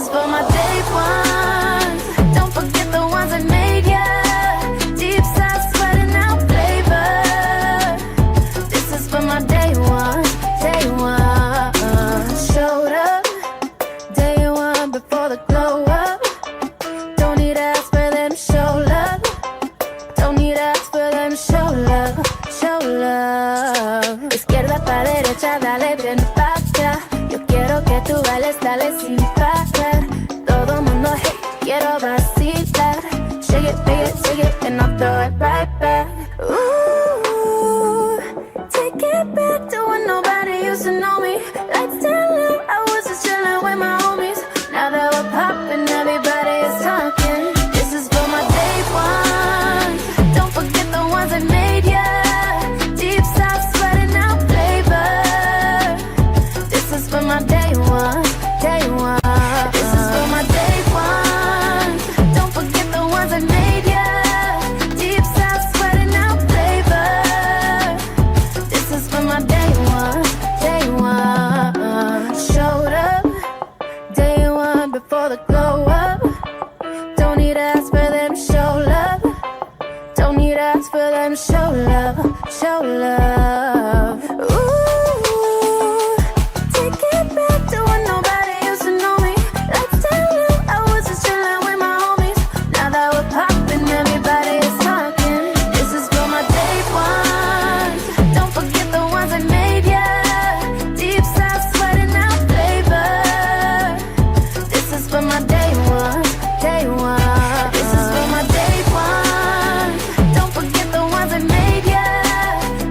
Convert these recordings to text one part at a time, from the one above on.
is for my day ones. Don't forget the ones that made ya. Deep side sweating out flavor. This is for my day one, day one. Showed up, day one before the glow up. Don't need to ask for them to show love. Don't need to ask for them to show love, show love. Izquierda para derecha, dale bien pacha. Yo quiero que tú bailes, dale sin parar. Todo mundo, hey, quiero vacilar. Shake it, and I'll throw it right back. Ooh, take it back to when nobody used to know me. Lights down low, I was just chilling with my homies. Now that we're popping, everybody is talking. This is for my day ones. Don't forget the ones that made ya. Deep side sweating out flavor. This is for my day one, day one. This is for my day one. Don't forget the ones that made ya. Deep side sweating out flavor. This is for my day one, day one. Showed up, day one before the glow up. Don't need to ask for them to show love. Don't need to ask for them to show love, show love. Ooh, take it back to when nobody used to know me. Let's tell you I was just chilling with my homies. Now that we're popping, everybody is talking. This is for my day ones. Don't forget the ones that made ya. Deep side sweating out flavor. This is for my day one, day one. This is for my day one. Don't forget the ones that made ya.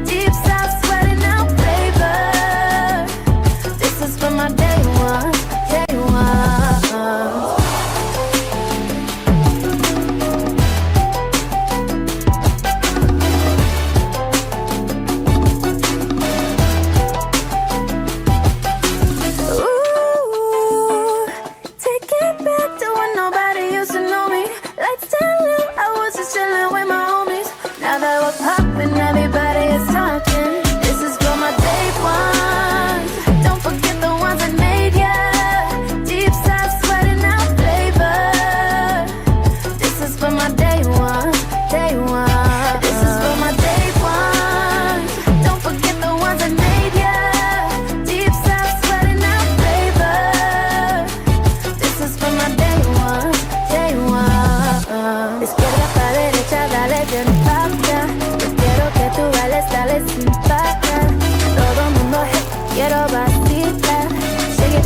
Deep side sweating out flavor. This is for my day one, day one. Ooh, take it back to when nobody used to know me. Lights down low, I was just chilling with my homies. Now that we're popping, everybody is talking. This is for my day ones. Don't forget the ones that made ya. Deep side sweating out flavor. This is for my day one, day one. This is for my day one. Don't forget the ones that made ya. Deep side sweating out flavor. This is for my day one, day one. Izquierda para derecha, dale bien pacha. Yo quiero que tú bailes, dale sin parar. Todo mundo, hey, quiero vacilar. Shake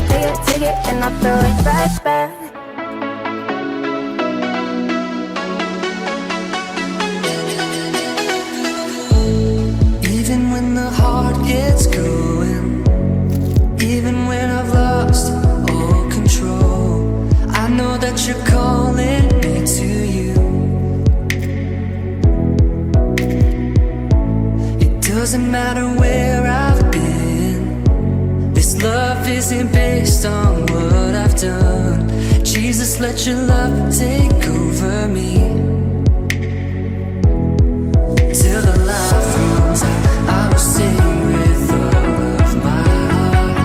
it, and I'll throw it right back. Even when the heart gets going, even when I've lost all control, I know that you're calling me to you. It doesn't matter where I've been, this love isn't based on what I've done. Jesus, let your love take over me. Till the life runs out, I will sing with all of my heart.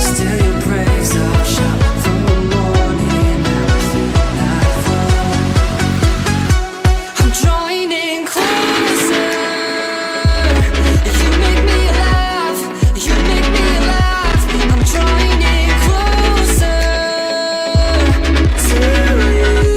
Still your praise I'll shout from the morning after nightfall. I'm drawing in closer. You make me laugh, you make me laugh. I'm drawing in closer to you.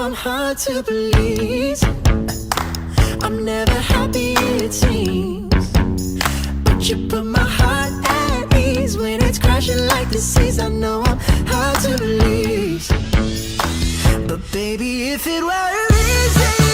I'm hard to please. I'm never happy, it seems. But you put my heart at ease when it's crashing like the seas. I know I'm hard to release. But baby, if it were easy,